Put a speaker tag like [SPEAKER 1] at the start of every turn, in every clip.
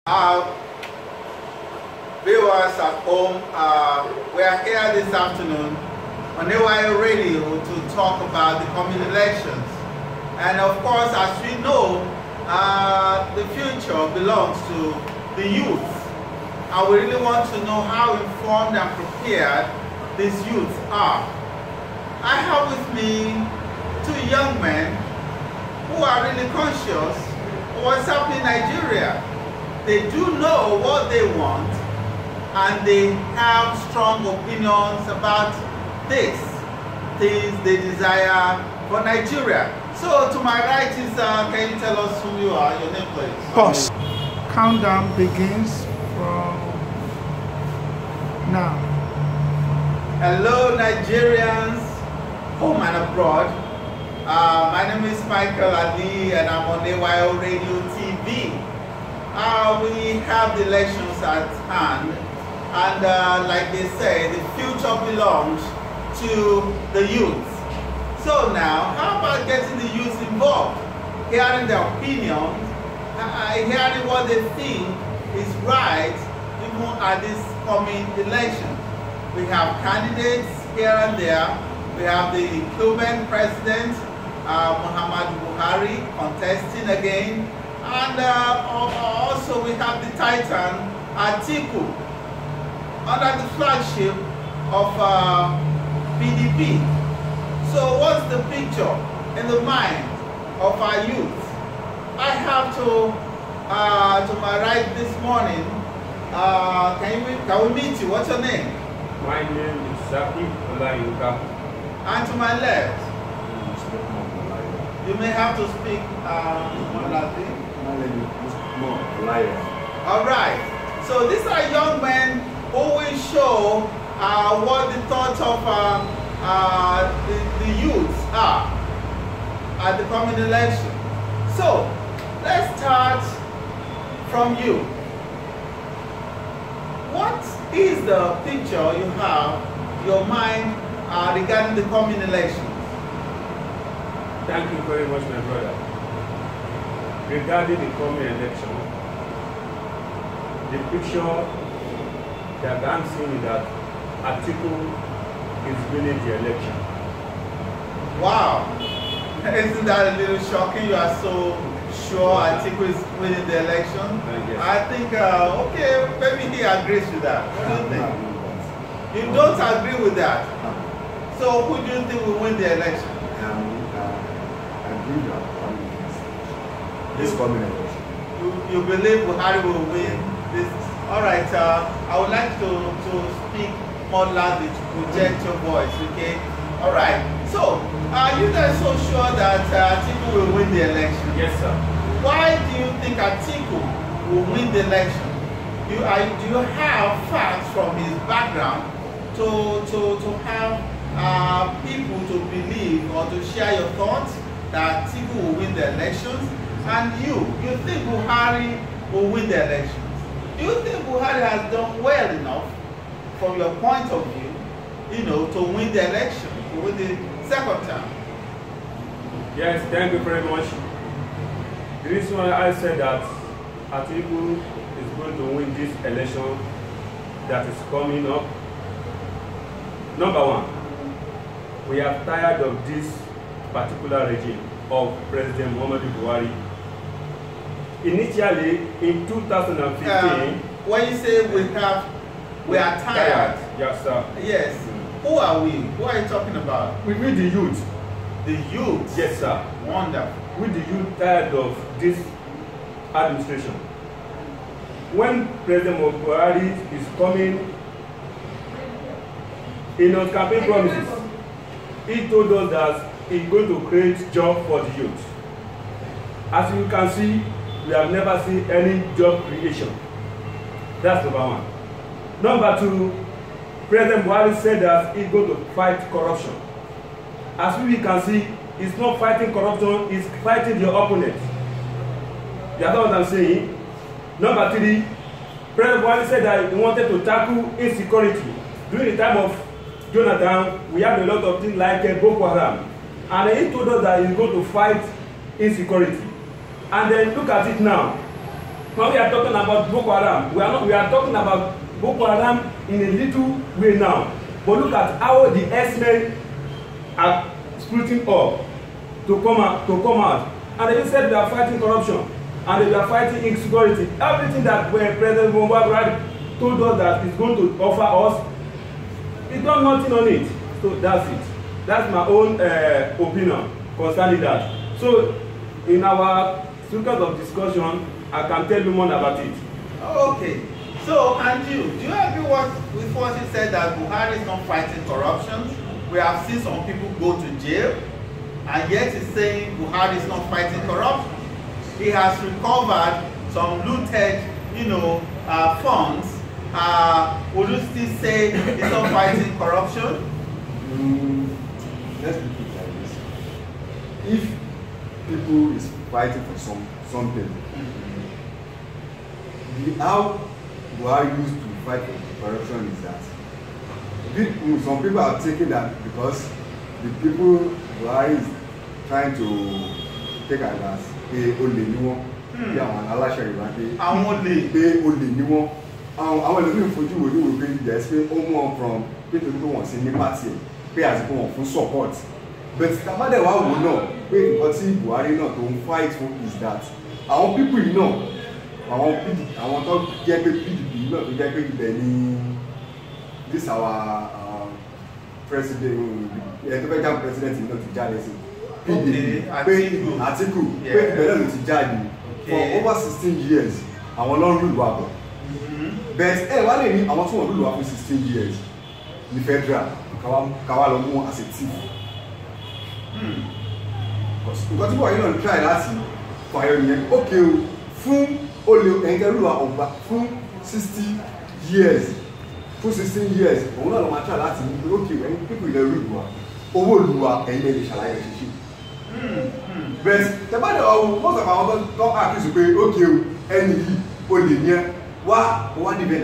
[SPEAKER 1] Our viewers at home, we are here this afternoon on AYO Radio to talk about the coming elections. And of course, as we know, the future belongs to the youth. And we really want to know how informed and prepared these youths are. I have with me two young men who are really conscious of what's happening in Nigeria. They do know what they want, and they have strong opinions about things they desire for Nigeria. So to my right is, can you tell us who you are, your name please?
[SPEAKER 2] Pause. Countdown begins from now.
[SPEAKER 1] Hello Nigerians, home and abroad. My name is Michael Ali and I'm on AYO Radio TV. We have the elections at hand, and like they say, the future belongs to the youth. So now, how about getting the youth involved, hearing their opinions, hearing what they think is right, even at this coming election? We have candidates here and there. We have the incumbent president, Muhammadu Buhari, contesting again. And also we have the titan, Atiku, under the flagship of PDP. So what's the picture in the mind of our youth? I have to my right this morning, can we meet you? What's your name?
[SPEAKER 3] My name is Saki Olayinka.
[SPEAKER 1] And to my left? You may have to speak Malathi. All right. So these are young men who will show what the thoughts of the youths are at the coming election. So let's start from you. What is the picture you have in your mind regarding the coming elections?
[SPEAKER 3] Thank you very much, my brother. Regarding the coming election, the picture that I'm seeing is that Atiku is winning the election.
[SPEAKER 1] Wow! Isn't that a little shocking? You are so sure Atiku is winning the election?
[SPEAKER 3] Yes.
[SPEAKER 1] I think, okay, maybe he agrees with that. What do you think? You don't agree with that? So who do you think will win the election?
[SPEAKER 4] This coming election.
[SPEAKER 1] You believe Buhari will win this? All right, I would like to speak more loudly to project your voice, okay? All right, so are you guys so sure that Atiku will win the election?
[SPEAKER 3] Yes, sir.
[SPEAKER 1] Why do you think Atiku will win the election? Do you have facts from his background to have people to believe or to share your thoughts that Atiku will win the elections? And you think Buhari will win the elections? Do you think Buhari has done well enough from your point of view, to win the election, to win the second term?
[SPEAKER 3] Yes, thank you very much. The reason why I said that Atiku is going to win this election that is coming up. Number one, we are tired of this particular regime of President Muhammadu Buhari. Initially, in 2015...
[SPEAKER 1] when you say we are tired...
[SPEAKER 3] Yes, sir.
[SPEAKER 1] Yes. Who are we? Who are you talking about?
[SPEAKER 3] We the youth.
[SPEAKER 1] The youth?
[SPEAKER 3] Yes, sir.
[SPEAKER 1] Wonderful.
[SPEAKER 3] We the youth tired of this administration. When President Buhari is coming in his campaign promises, he told us that he's going to create jobs for the youth. As you can see, we have never seen any job creation. That's number one. Number two, President Buhari said that he's going to fight corruption. As we can see, he's not fighting corruption, he's fighting the opponent. You know what I'm saying? Number three, President Buhari said that he wanted to tackle insecurity. During the time of Jonathan, we had a lot of things like Boko Haram. And he told us that he's going to fight insecurity. And then look at it now. When we are talking about Boko Haram, we are talking about Boko Haram in a little way now. But look at how the S-men are splitting up to come out. And they said they are fighting corruption and they are fighting insecurity. Everything that President Mubarak told us that is going to offer us, he's done nothing on it. So that's it. That's my own opinion concerning that. So in our circles of discussion, I can tell you more about it.
[SPEAKER 1] Okay. So, and do you agree with what he said that Buhari is not fighting corruption? We have seen some people go to jail, and yet he's saying Buhari is not fighting corruption. He has recovered some looted, funds. Would you still say he's not fighting corruption?
[SPEAKER 4] Let's put it like this. If people is fighting for something, how Buhari used to fight for corruption is that some people are taking that because the people Buhari is trying to take advance pé olè ni wọ́n bí àwọn aláṣẹ Yorùbá pé olè ni wọ́n àwọn ẹlòmíràn fojú wo ní wo pé yes pé ó mú wọn from pé torí pé wọ́n sí ní party pé àti pé wọ́n fún support but tàbádẹ̀ wá wò náà pé nǹkan tí Buhari náà tó ń fight for is that àwọn people yìí náà àwọn tó jẹ́ pé PDP náà tó jẹ́ pé ibẹ̀ ni this our president tó fẹ́ jam president náà ti jáde sí PDP pé Atiku pé ibẹ̀ náà ló ti jáde for over 16 years àwọn ló ń rúlu àbọ̀ but wá lè ní àwọn tí wọ́n rúlu àbọ̀ 16 years ní federal káwá lọ mú as a thief nǹkan tí wọ́n yìí náà ń try láti fàyọ nìyẹn ókè o fún olè ẹ̀ńkẹ́rù ọba fún 60 years fún 16 years òun náà lọ máa try láti ní ókè ẹni pípò ilẹ̀ rúlu wa owó olùwà ẹ̀yìn lè ṣàlàyé ṣíṣe but tẹ́bàdé ọ̀hún most of àwọn tó àkíyèsí pé ókè o ẹni yìí olè ní ẹ wá níbẹ̀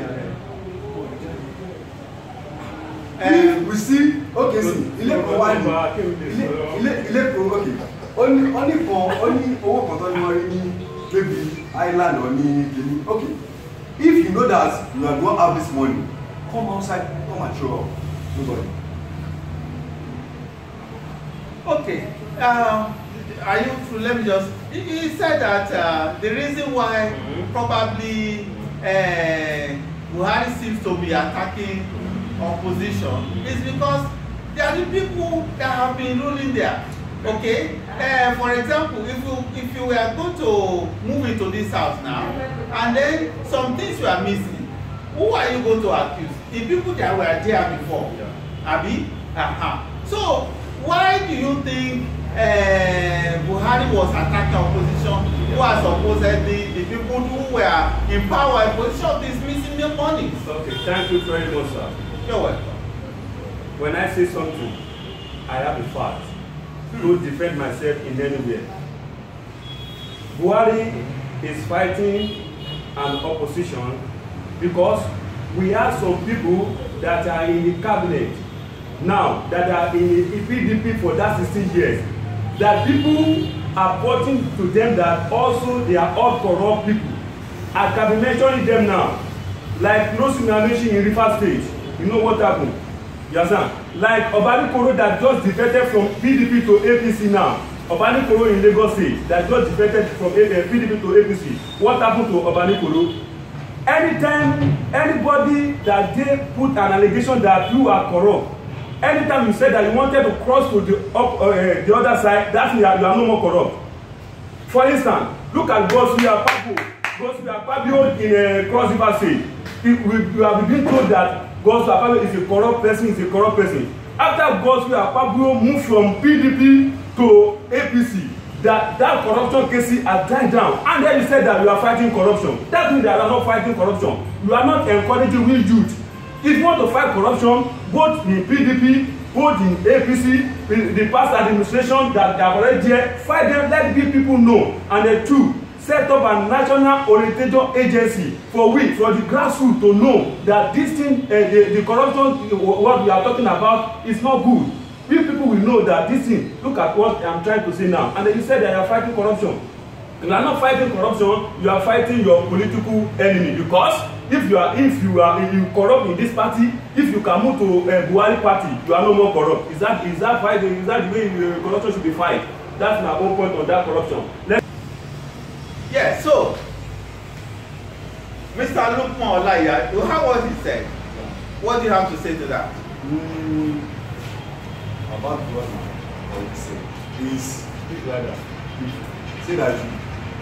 [SPEAKER 4] we see okay see ilé kan wá ní ilé kan okay ó ní owó kan tó ní wọ́n rí ní maybe island or ní kìíní okay if you know that you are don't have this money come outside come and show up nobody.
[SPEAKER 1] Okay, are you true? Let me just. He said that the reason why probably Buhari seems to be attacking opposition is because they are the people that have been ruling there. Okay, for example, if you were going to move into this house now, and then some things you are missing, who are you going to accuse? The people that were there before, Abi. So why do you think Buhari was attacking opposition who are supposedly the people who were in power in position is missing their money?
[SPEAKER 3] Okay, thank you very much, sir.
[SPEAKER 1] You're welcome.
[SPEAKER 3] When I say something, I have a fact to defend myself in anywhere. Buhari is fighting an opposition because we have some people that are in the cabinet now that are in the PDP for that 16 years. That people are pointing to them that also they are all corrupt people. I can be mentioning them now. Like Nosunamishi in Rivers State. You know what happened? You understand? Like Obani Koro that just defected from PDP to APC now. Obani Koro in Lagos State that just defected from PDP to APC. What happened to Obani Koro? Anytime anybody that they put an allegation that you are corrupt, anytime you said that you wanted to cross to the other side, that means you are no more corrupt. For instance, look at Godswill Akpabio in Cross River State. We have been told that Godswill Akpabio is a corrupt person, After Godswill Akpabio moved from PDP to APC, that corruption cases are died down. And then you said that you are fighting corruption. That means that you are not fighting corruption. You are not encouraging real youth. If you want to fight corruption, both in PDP, both in APC, the past administration that they have already there, fight them, let people know. And then two, set up a national orientation agency for the grassroots to know that this thing, the corruption, what we are talking about, is not good. People will know that this thing, look at what I'm trying to say now. And then you said that you are fighting corruption. You are not fighting corruption, you are fighting your political enemy, because if you corrupt in this party, if you can move to Buhari party, you are no more corrupt. Is that the way corruption should be fight? That's my own point on that corruption.
[SPEAKER 1] Yeah, so Mr. Lukman Olaiya, you heard what he said. What do you have to say to that?
[SPEAKER 4] About what I would say is say that you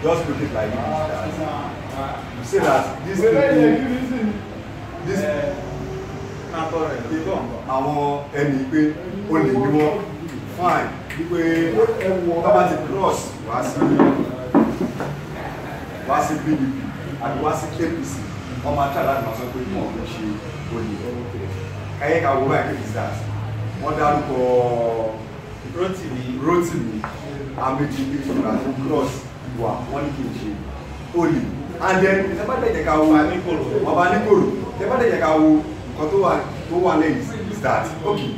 [SPEAKER 4] just look it like this. You say that this àwọn ẹni pé ó lè ní wọn fine wípé bàbá ti cross wá sí PDP àti wá sí APC wọ́n máa try láti máa sọ pé wọ́n ò ṣe olè káyé ká wo báyìí kí stars wọ́n dárúkọ Rotimi Amechi picture àti cross wà wọ́n ní kí n ṣe olè and then ẹbá dẹ̀jẹ̀ ká wo ọba níkòrò ẹbá dẹ̀jẹ̀ ká wo nǹkan tó wà lẹ́yìn is that okay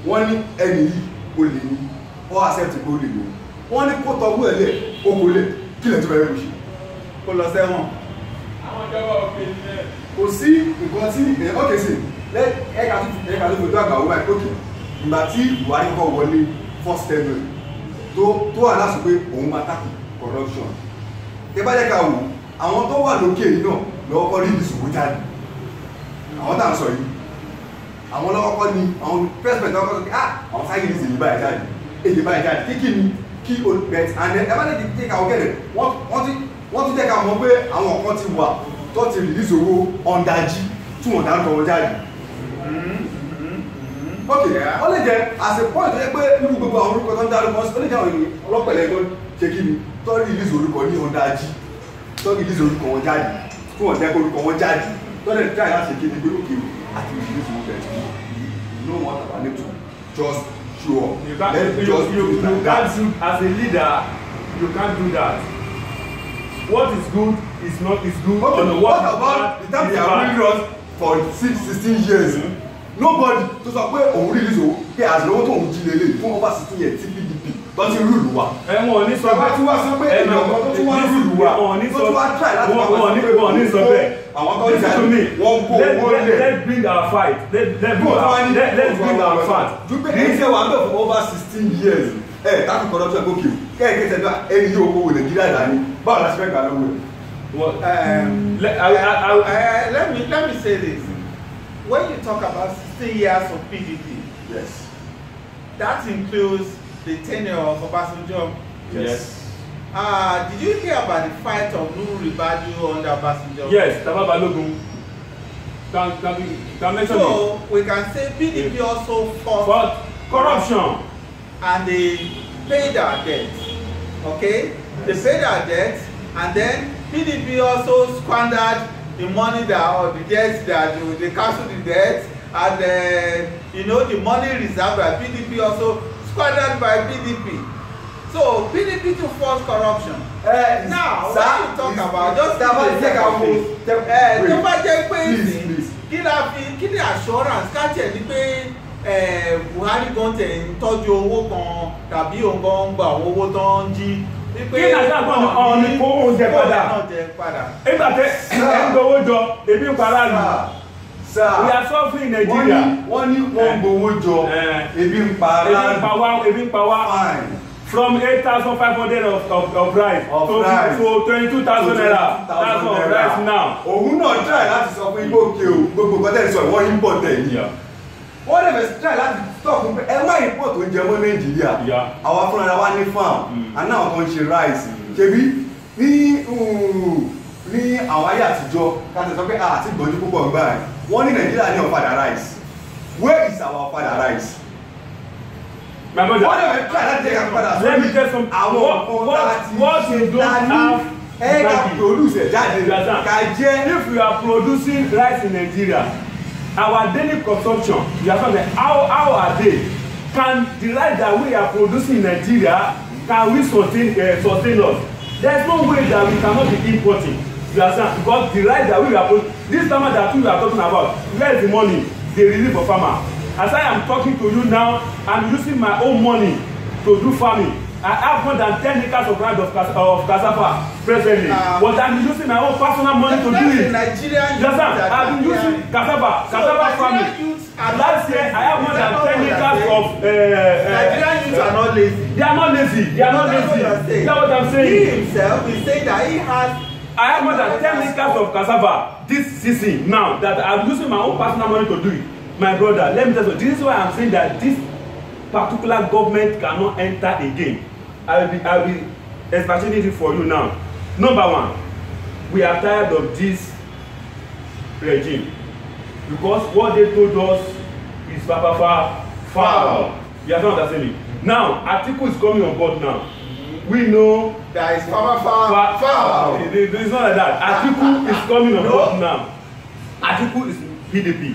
[SPEAKER 4] wọ́n ní ẹni yìí olè ní ó accept pé olè ní wọ́n ní kó tọ́gbó ẹ̀ lẹ̀ okò lẹ̀ kí lẹ̀ tó bẹ̀rẹ̀ lóṣì
[SPEAKER 1] kó lọ sẹ́wọ̀n.
[SPEAKER 4] kò sí nǹkan tí okay sí ẹ̀ka tó fojú àgbà wọ́n báyìí okay ìgbà tí Buhari kọ́ wọlé first term tó wà láti pé òun máa tackle corruption tẹ́ bá jẹ́ ká wò àwọn tó wà lókè yìí náà lọ́wọ́ kọ́ rí ìṣòwò jáde àwọn tá à ń sọ yìí àwọn lọ́wọ́ kọ́ ni àwọn president lọ́wọ́ kọ́ sọ pé àwọn sáyé ní ìsèlú báyìí jáde èdè báyìí jáde kíkì ni kí o bet and then ẹ bá lè jẹ́ ká ọgẹ́rẹ̀ wọ́n tún jẹ́ ká mọ̀ pé àwọn kan ti wà tó ti release owó ọ̀ndájí tí wọ́n dárúkọ wọn jáde. ok ó lè jẹ́ as a point tó yẹ pé irú gbogbo àwọn orúkọ tó ń dárúkọ ó lè jẹ́ àwọn ọlọ́pẹ̀lẹ̀ tó ṣe kí ni tó release orúkọ ní ọ̀ndájí tó release orúkọ wọn jáde tí wọ́n jẹ́ orúkọ wọn jáde tó lè try láti ṣe kí ni pé ó kéwì àti release owó bẹ̀rẹ̀ you know what I need to just show up.
[SPEAKER 3] You can't do as a leader. You can't do that. What is good is not is good.
[SPEAKER 4] Okay, what about the time they have been run for 16 years? Nobody to sọ pé òun rí lùsò pé àzìlówó tó òun jí lélẹ̀ fún over 16 years tí PDP tó ti rúlù wa.
[SPEAKER 3] Wọ́n ní sọ
[SPEAKER 4] bẹ́ẹ̀ tí wọ́n sọ pé èèyàn kan tó tún wá rúlù wa tó tún wá try láti máa
[SPEAKER 3] wọ́n ní sọ bẹ́ẹ̀.
[SPEAKER 4] Àwọn tó ń jà ní wọ́n kó owó lẹ̀.
[SPEAKER 3] Let's bring our fight. Let's bring our fight.
[SPEAKER 4] Dúpẹ́ ẹ̀yin ṣe wà ń bẹ̀ for over 16 years. Tackle corruption go kill. Kẹ́ẹ̀kẹ́ tẹ̀lé ẹni yóò kó wò Nàìjíríà dání. Báwo la ṣe fẹ́ gbà lọ́wọ́
[SPEAKER 1] ẹ̀? Let me say this. When you talk about 16 years of PDP,
[SPEAKER 4] yes,
[SPEAKER 1] that includes the tenure of Obasanjo.
[SPEAKER 3] Yes.
[SPEAKER 1] Did you hear about the fight of Nuhu Ribadu under Obasanjo?
[SPEAKER 3] Yes, Baba Balogun. Can mention
[SPEAKER 1] so we can say PDP also fought
[SPEAKER 3] corruption,
[SPEAKER 1] and they paid their debt. Okay, yes. They paid their debt, and then PDP also squandered the money or the debts that they cancelled the debt, and the money reserved by PDP also squandered by PDP. So PDP to force corruption. Now when you talk about just tó bá jẹ́ pé kí ni assurance ká tẹ̀ ní pé Buhari gan tẹ̀ ń tọ́jú owó kan tàbí òun gan ń gba àwọn owó tó ń jí.
[SPEAKER 3] Kí nàìjíríà gbọ́n ní ọ̀ọ́ni kó oúnjẹ padà. Nígbà tẹ ẹ̀ ń gbowó jọ ebi ń para lù. We are suffering in Nigeria.
[SPEAKER 4] Wọ́n ní wọ́n gbowó jọ ebi ń para.
[SPEAKER 3] Ebi ń pa wá. From 8,500 of rice to 22,000 naira. That's of rice now.
[SPEAKER 4] Òun náà try láti sọ fún igbó òkè o gbogbo kọ́tẹ́ sọ wọ́n import ẹ̀ yìí. Wọ́n lè fẹ́ try láti stop pé ẹ má import oúnjẹ mọ́ Nàìjíríà. Àwa fúnra wa ní farm àná àwọn kan ń ṣe rice. Ṣebí ní àwọn ayé àtijọ́ káṣí sọ pé àti gbọ́njú púpọ̀ gbà ẹ̀. Wọ́n ní Nàìjíríà ní ọ̀fadà rice. Where is our ọ̀fadà rice?
[SPEAKER 3] My brother,
[SPEAKER 4] let
[SPEAKER 3] me tell some what you don't have. If we are producing rice in Nigeria, our daily consumption, you are saying how are they? Can the rice that we are producing in Nigeria, can we sustain us? There's no way that we cannot be importing. You understand? Because the rice that we are producing, this farmer that we are talking about, where is the money they release for farmer? As I am talking to you now, I'm using my own money to do farming. I have more than 10 acres of land of cassava presently, but I'm using my own personal money to do it. I've been using cassava farming. Last year, I have more than 10 acres of.
[SPEAKER 1] Nigerian youths are not lazy.
[SPEAKER 3] They are not lazy. They are not lazy. That's what I'm saying.
[SPEAKER 1] He himself is saying that he has.
[SPEAKER 3] I have more than 10 acres of cassava this season now that I'm using my own personal money to do it. My brother, let me tell you, this is why I'm saying that this particular government cannot enter again. I will be explaining it for you now. Number one, we are tired of this regime because what they told us is foul. You are not understanding me. Now, Atiku is coming on board now. We know
[SPEAKER 1] that is foul.
[SPEAKER 3] It's not like that. Atiku is coming on board now. Atiku is PDP.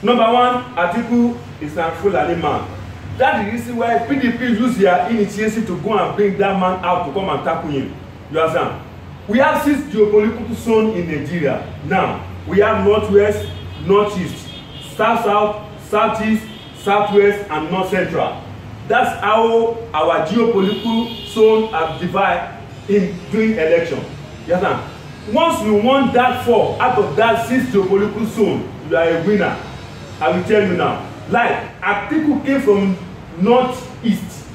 [SPEAKER 3] Number one, Atiku is a Fulani man. That is the reason why PDP use their initiative to go and bring that man out to come and tackle him. You understand? We have 6 geopolitical zones in Nigeria. Now, we have northwest, northeast, south, southeast, southwest, and north central. That's how our geopolitical zones are divided in during election. You understand? Once you won that 4 out of that 6 geopolitical zones, you are a winner. I will tell you now. Like Atiku came from northeast.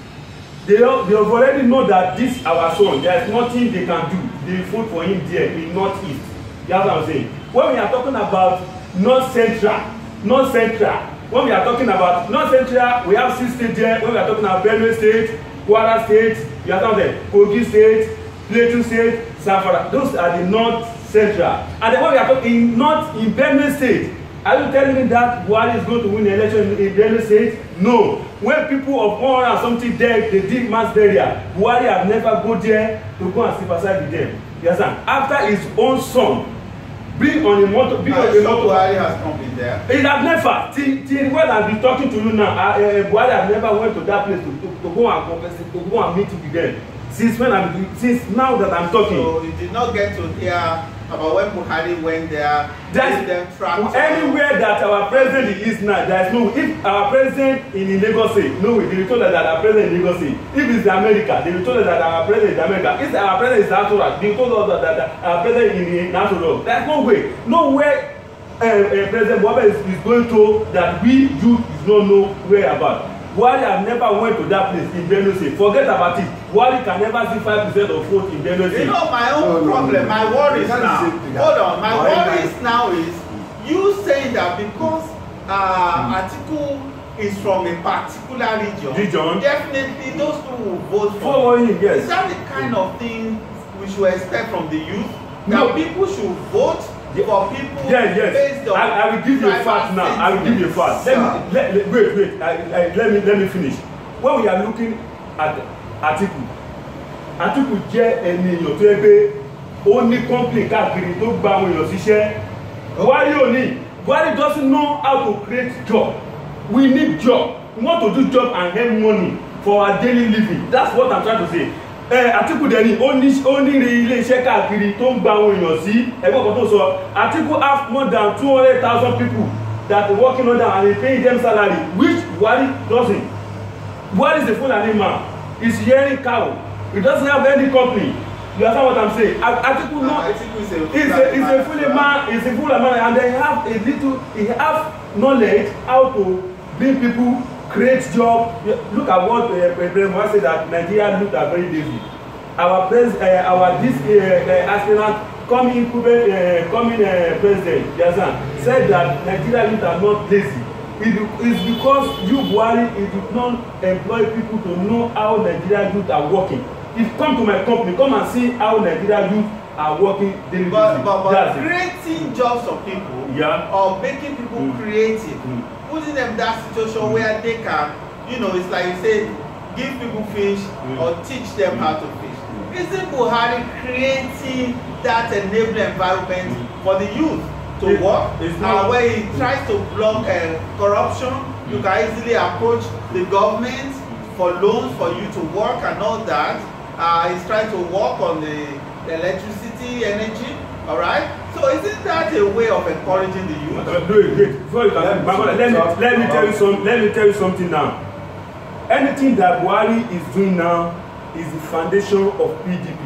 [SPEAKER 3] They have already know that this our son. There is nothing they can do. They vote for him there in northeast. That's what I'm saying. When we are talking about north central. When we are talking about north central, we have 6 states there. When we are talking about Benue State, Kwara State, you are talking about Kogi State, Plateau State, Zamfara. Those are the north central. And then when we are talking in Benue State, are you telling me that Buhari is going to win the election in Benue State? No. When people of 100 and something there, they did mass burial, Buhari have never go there to go and sympathize with them. You understand? After his own son, being on a motor,
[SPEAKER 1] Buhari has come in there.
[SPEAKER 3] He have never. Till when I've been talking to you now, Buhari have never went to that place to go and converse, to go and meet with them. Since now that I'm talking.
[SPEAKER 1] So you did not get to hear about when Buhari went there.
[SPEAKER 3] Anywhere that our president is now, there is no. If our president in Lagos say no, they will tell us that our president in Lagos say. If it's America, they will tell us that our president is America. If our president is Nasura, they will tell us that our president in Nasura. There's no way. Nowhere President Buhari is going to that we youth is not know where about. Buhari have never went to that place in Benue State. Forget about it. Buhari can never see 5% of vote in Benue State.
[SPEAKER 1] You know my own problem, my worries now. Hold on, my worries now is you saying that because Atiku is from a particular region, definitely those people will vote for him.
[SPEAKER 3] Yes.
[SPEAKER 1] Is that the kind of thing we should expect from the youth? Now people should vote for people based on.
[SPEAKER 3] I will give you a fact now. I will give you a fact. Wait. Let me finish. When we are looking at Atiku jẹ́ ẹni èèyàn tó ẹgbẹ́ ó ní complaint káàkiri tó gba àwọn èèyàn síṣẹ́. Buhari doesn't know how to create job. We need job. We want to do job and earn money for our daily living. That's what I'm trying to say. Atiku dẹni ó ní ilé iṣẹ́ káàkiri tó ń gba àwọn èèyàn sí ẹgbẹ́ kan tó sọ. Atiku have more than 200,000 people that are working on that and they pay them salary, which Buhari doesn't. Buhari is a Fulani man. He's hearing cow. He doesn't have any company. You understand what I'm saying? Atiku is a Fulani man. He's a Fulani man, and they have he have knowledge how to bring people, create job. Look at what President Buhari said that Nigeria look at very lazy. Our aspirant coming president, said that Nigeria youth are not lazy. It's because you Buhari did not employ people to know how Nigeria youth are working. If you come to my company, come and see how Nigeria youth are working daily.
[SPEAKER 1] But creating jobs for people, or making people creative, putting them in that situation where they can, it's like you say, give people fish or teach them how to fish. Isn't Buhari creating that enabling environment for the youth to work? Where he tries to block corruption, you can easily approach the government for loans for you to work and all that. He's trying to work on the electricity, energy, all right? So isn't that a way of encouraging the youth?
[SPEAKER 3] Before you can, let me tell you something now. Anything that Buhari is doing now is the foundation of PDP.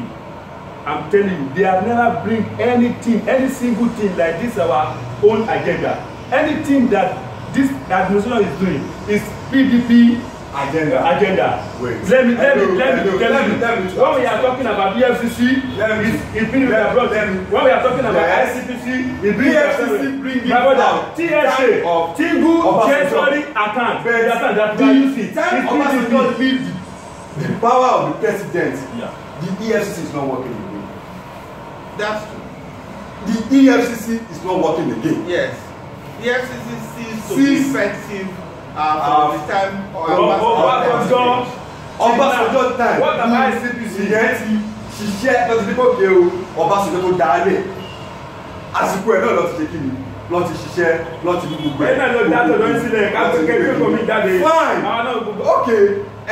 [SPEAKER 3] I'm telling you, they have never bring anything, any single thing like this our own agenda. Anything that this administration is doing is PDP agenda.
[SPEAKER 4] Wait.
[SPEAKER 3] Let me tell you. When we are talking about EFCC, it's been abroad. When we are talking about ICPC, it's been
[SPEAKER 4] EFCC
[SPEAKER 3] my brother. TSA, Tingu Treasury account. That we use it.
[SPEAKER 4] Time Obasanjo leave the power of the president.
[SPEAKER 3] Yeah.
[SPEAKER 4] The EFCC is not working again.
[SPEAKER 1] That's true.
[SPEAKER 4] The EFCC is not working again.
[SPEAKER 1] Yes. The EFCC ceased to be effective from the time
[SPEAKER 4] Obasanjo time.
[SPEAKER 3] What am I ICPC?
[SPEAKER 4] Ìyẹn ti ṣiṣẹ́ lọ́ti dípò ké o Ọbásanjọ́ tó dálé. Àsìkò ẹ̀ náà lọ́ti ṣe kí ni? Lọ́ti ṣiṣẹ́ lọ́ti ní gbogbo ẹ̀.
[SPEAKER 3] Ẹ̀yin náà lọ dájọ́ lọ sílẹ̀ ká tó kékeré kò mí jáde.
[SPEAKER 4] Fine. Okay.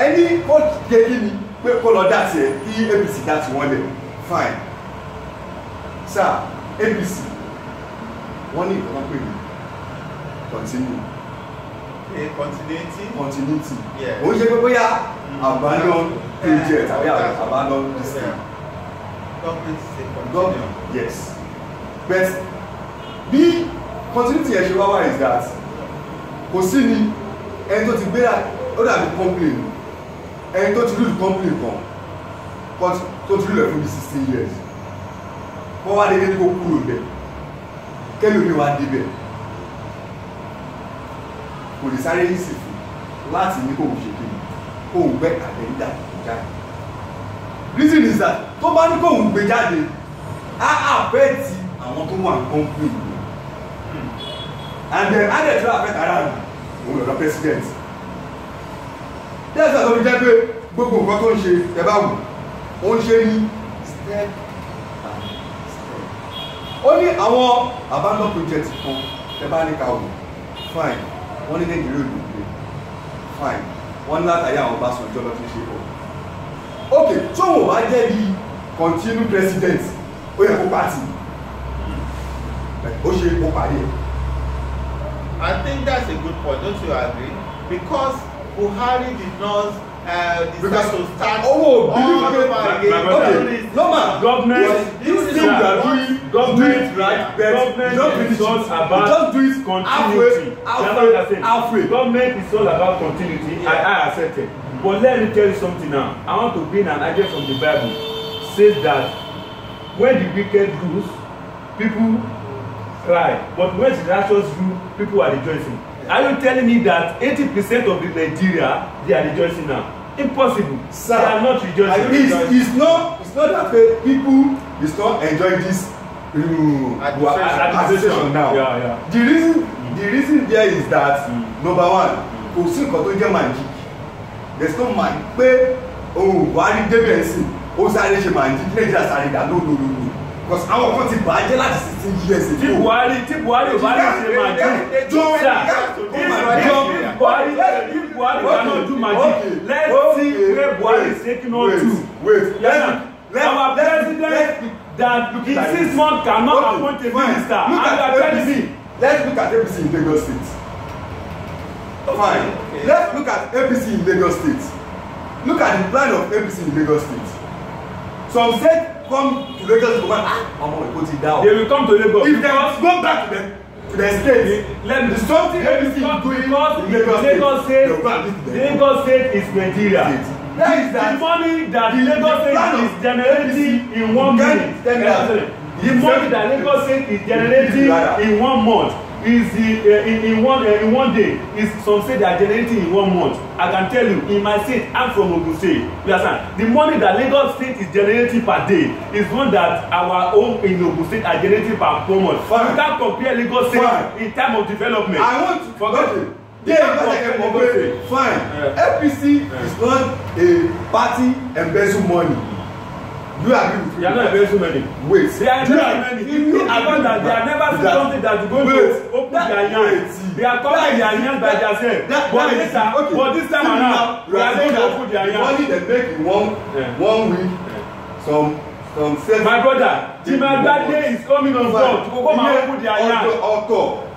[SPEAKER 4] Ẹni kó ké kí ni pé kó lọ dá tiẹ̀ kí APC dá ti wọ́n lẹ̀. Fine. Sir, APC wọ́n ní ìkọ́kọ́ pè mí. Continue. Continuity.
[SPEAKER 1] Yeah.
[SPEAKER 4] Ó ń ṣe pé bóyá abandon project àbí abandon this thing.
[SPEAKER 1] Government say continue.
[SPEAKER 4] Government, yes. But bí continuity yẹn ṣe wá wá is that kò sí ni ẹni tó ti gbé ó dàbí complain ẹni tó ti lù complain kan tó ti lù ẹ̀ fún bí 16 years wọ́n wá dédé kó kúrò bẹ̀ kẹ́lò mi wá débẹ̀ kò lè sáré yìí sì fún láti ní kóhùn ṣe kéde kóhùn gbẹ́ àtẹ̀yìndà jáde. Reason is that tó bá ní kóhùn gbé jáde á àfẹ́ẹ̀tì àwọn tó wà nǹkan pè é and then á dẹ̀ tó àfẹ́ẹ̀tì ara rẹ̀ òun lọ́dọ̀ president. That's why tó fi jẹ́ pé gbogbo nǹkan tó ń ṣe ẹ bá wù ó ń ṣe ní step by step. Ó ní àwọn abandon project kan ẹ bá ní ká wù fine wọ́n ní Nàìjíríà ò gbé fine wọ́n ní látàrí àwọn Ọbásanjọ́ lọ tún ṣe bọ̀. Ok tó wọ́n bá jẹ́ bí continue president ó yẹ kó pàtì ó ṣe kó parí ẹ̀.
[SPEAKER 1] I think that's a good point, don't you agree? Because Buhari did not decide to start all over again.
[SPEAKER 4] Okay, normal.
[SPEAKER 3] Government,
[SPEAKER 4] this thing you are doing, government, right?
[SPEAKER 3] Government is all about continuity.
[SPEAKER 4] Halfway.
[SPEAKER 3] Government is all about continuity. Yeah. I accept it. But let me tell you something now. I want to bring an idea from the Bible. Says that when the wicked rules, people cry. But when the righteous rule, people are rejoicing. Are you telling me that 80% of the Nigeria they are rejoicing now? Impossible.
[SPEAKER 4] Sir,
[SPEAKER 3] they are not rejoicing.
[SPEAKER 4] It's not that way. People is not enjoying this administration now.
[SPEAKER 3] Yeah.
[SPEAKER 4] The reason there is that number one, kò sí nǹkan tó jẹ́ magic. There's no magic pé Buhari débẹ̀ sí ó sáré ṣe magic Nàìjíríà sáré dà no. Because àwọn kan ti bàjẹ́ láti 16 years ago.
[SPEAKER 3] Tí Buhari ò bá lè ṣe magic. If Buhari cannot do magic, let's see where Buhari is taking on to.
[SPEAKER 4] Wait.
[SPEAKER 3] Our president that in 6 months cannot appoint a minister. And you are telling me.
[SPEAKER 4] Let's look at APC in Lagos State. Fine. Okay. Let's look at APC in Lagos State. Look at the plan of APC in Lagos State. Some said come to Lagos to put it down.
[SPEAKER 3] They will come to Lagos.
[SPEAKER 4] If they go back to the state, let the something APC doing in Lagos State.
[SPEAKER 3] Lagos State is Nigeria. The money that Lagos State is generating in 1 minute. The money that Lagos State is generating in 1 month is in one day. Is some say they are generating in 1 month. I can tell you, in my state, I'm from Ogun State. You understand? The money that Lagos State is generating per day is one that our own in Ogun State are generating per month. You can't compare Lagos State in terms of development.
[SPEAKER 4] I want to forget it. Fine. APC is not a party embezzle money. Do you agree with me?
[SPEAKER 3] They are not embezzling money.
[SPEAKER 4] Wait.
[SPEAKER 3] They are embezzling money. They have never seen something that is going to open their hands. They are covering their hands by themselves. But this time around, we are going to open their hands.
[SPEAKER 4] The money they make in one week, some sales.
[SPEAKER 3] My brother, Jimagbade is coming on board to come and open their hands.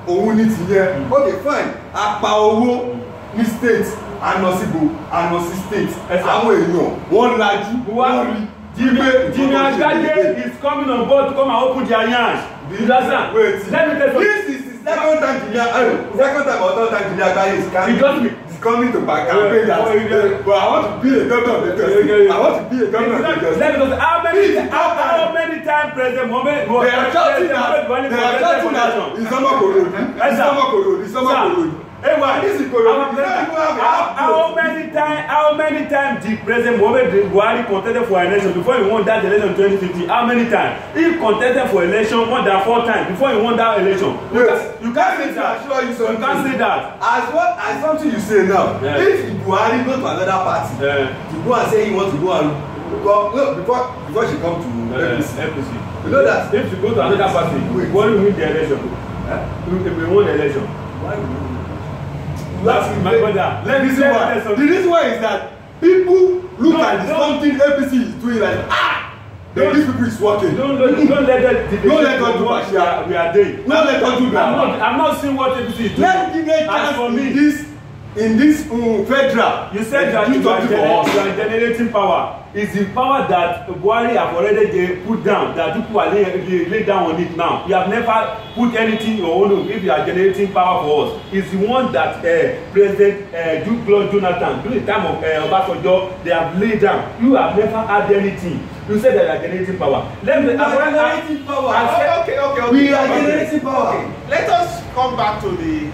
[SPEAKER 4] Òun ní ti yẹ. Okay, fine. Apá owó ní state Anosibo, Anosi State, àwọn èèyàn wọ́n lajú wọ́n rí.
[SPEAKER 3] Jimmy Agade is coming on board to come and open their yansh. You understand?
[SPEAKER 4] Wait.
[SPEAKER 3] Let me tell you.
[SPEAKER 4] This is the second time Jimmy Agade is coming to back campaign that. But I want to be a governor of Lagos. I want to be a governor of Lagos.
[SPEAKER 3] Let me how many times President Mohammed
[SPEAKER 4] they are shouting that in Summer Korodi.
[SPEAKER 3] Hey, why? How many times did President Mohammed Buhari contested for election before he won that election in 2015? How many times? He contested for election more than 4 times before he won that election. You can't say that. You can't say that.
[SPEAKER 4] As something you say now, if Buhari go to another party, to go and say he wants to go and before she come to
[SPEAKER 3] APC.
[SPEAKER 4] You know that
[SPEAKER 3] if you go to another party, Buhari will win the election. He will win the election.
[SPEAKER 4] Why will you?
[SPEAKER 3] That's my brother.
[SPEAKER 4] The reason why is that people look at something APC is doing like these people is working.
[SPEAKER 3] Don't let them
[SPEAKER 4] do what we are doing. Don't let them do that.
[SPEAKER 3] I'm not seeing what APC is doing.
[SPEAKER 4] Let's give a chance in this federal.
[SPEAKER 3] You said that you are generating power. It's the power that Buhari have already put down, that people are lay down on it now. You have never put anything your own if you are generating power for us. It's the one that President Goodluck Jonathan, during the time of Obasanjo, they have laid down. You have never had anything. You said that you are generating power.
[SPEAKER 1] Let me generating power. Okay.
[SPEAKER 4] We are generating power.
[SPEAKER 1] Okay. Let us come back to the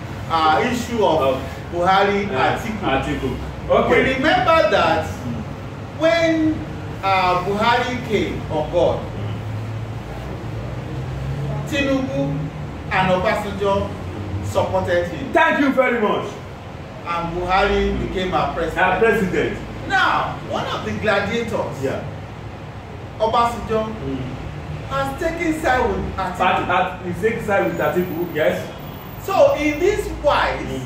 [SPEAKER 1] issue of Buhari Atiku.
[SPEAKER 3] Okay.
[SPEAKER 1] We remember that when Buhari came on board, Tinubu and Obasanjo supported him.
[SPEAKER 3] Thank you very much.
[SPEAKER 1] And Buhari became our president.
[SPEAKER 3] Our president.
[SPEAKER 1] Now, one of the gladiators, Obasanjo, has taken side with Atiku.
[SPEAKER 3] He's taking side with Atiku, yes.
[SPEAKER 1] So, in this wise,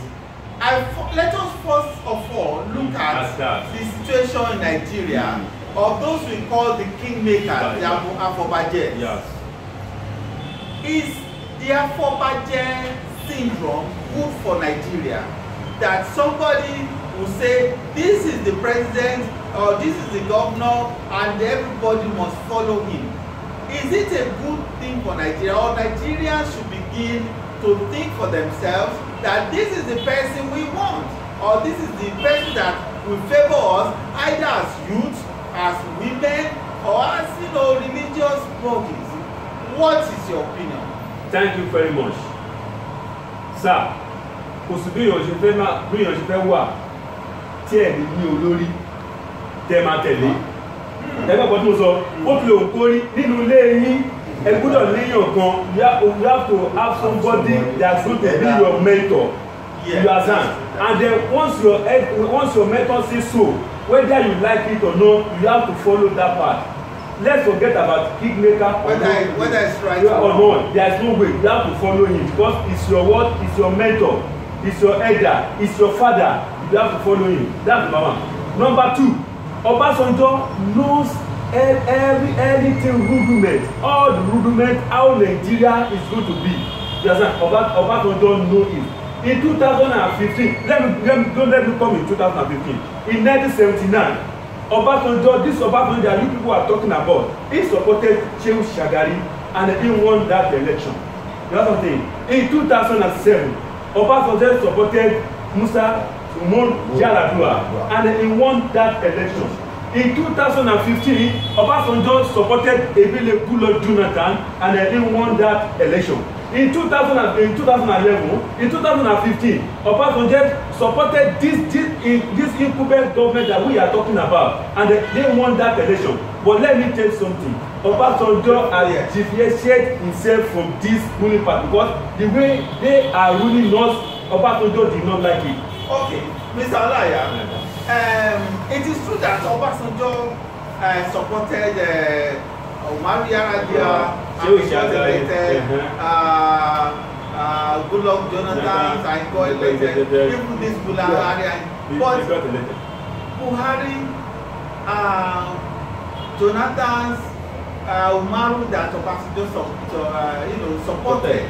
[SPEAKER 1] let us first of all look at the situation in Nigeria of those we call the kingmakers, the Afobaje.
[SPEAKER 3] Yes.
[SPEAKER 1] Is the Afobaje syndrome good for Nigeria? That somebody will say, this is the president or this is the governor and everybody must follow him. Is it a good thing for Nigeria, or Nigerians should begin to think for themselves that this is the person we want, or this is the person that will favor us, either as youth, as women, or as religious bodies? What is your opinion?
[SPEAKER 3] Thank you very much, sir. Kò sí bí èèyàn ṣe fẹ́ wà tí ẹ̀ ní olórí tẹ́ máa tẹ̀lé. Ẹgbẹ́ kan tí mo sọ, ó fi òun kórí nínú ilé yín. A good léyàn kan, you have to have somebody that's going to be your mentor. You understand? And then once your mentor says so, whether you like it or not, you have to follow that path. Let's forget about kingmaker
[SPEAKER 1] whether it's right
[SPEAKER 3] or not. There is no way. You have to follow him because it's your word, it's your mentor, it's your elder, it's your father. You have to follow him. That's number one. Number two, Obasanjo knows anything rudiment, all the rudiment, how Nigeria is going to be. You understand? Obasanjo know it. In 2015, let me come in 2015. In 1979, this Obasanjo that you people are talking about, he supported Shehu Shagari and he won that election. You know something? In 2007, Obasanjo supported Musa Umar Yar'Adua and he won that election. In 2015, Obasanjo supported Ebele Goodluck Jonathan and he won that election. In 2011, in 2015, Obasanjo supported this incumbent government that we are talking about, and they won that election. But let me tell you something. Obasanjo has differentiated himself from this ruling party because the way they are ruling us, Obasanjo did not like it.
[SPEAKER 1] Okay, Mr. Olaya. It is true that Obasanjo supported Umar Yar'Adua and he got elected, Goodluck Jonathan and got elected, even this Buhari. But Buhari, Jonathan's Umaru that Obasanjo supported.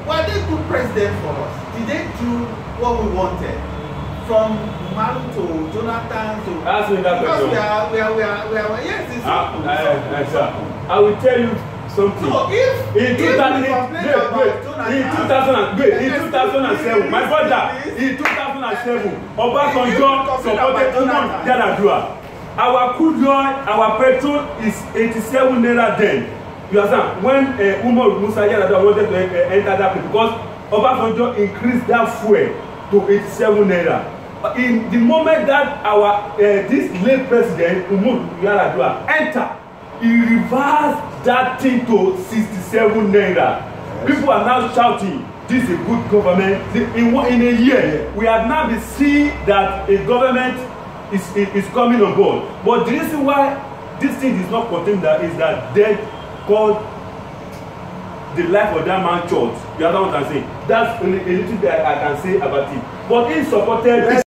[SPEAKER 1] Were they good president for us? Did they do what we wanted? from Umaru to Jonathan to.
[SPEAKER 3] Ask me that
[SPEAKER 1] because
[SPEAKER 3] question.
[SPEAKER 1] we are yes, it's
[SPEAKER 3] Sir, I will tell you something.
[SPEAKER 1] So if
[SPEAKER 3] in 2007, my brother, in 2007, Obasanjo supported Umar Yar'Adua. Our crude oil, our petrol is 87 naira then. You understand? When Umar Musa Yar'Adua wanted to enter that place, because Obasanjo increased that fuel to 87 naira. In the moment that our this late president Umar Yar'Adua entered, he reversed that thing to 67 naira. Yes. People are now shouting, this is a good government. In a year, we have now been seeing that a government is coming on board. But the reason why this thing is not continued is that they called the life of that man church. You understand what I'm saying? That's a little bit I can say about it. But he supported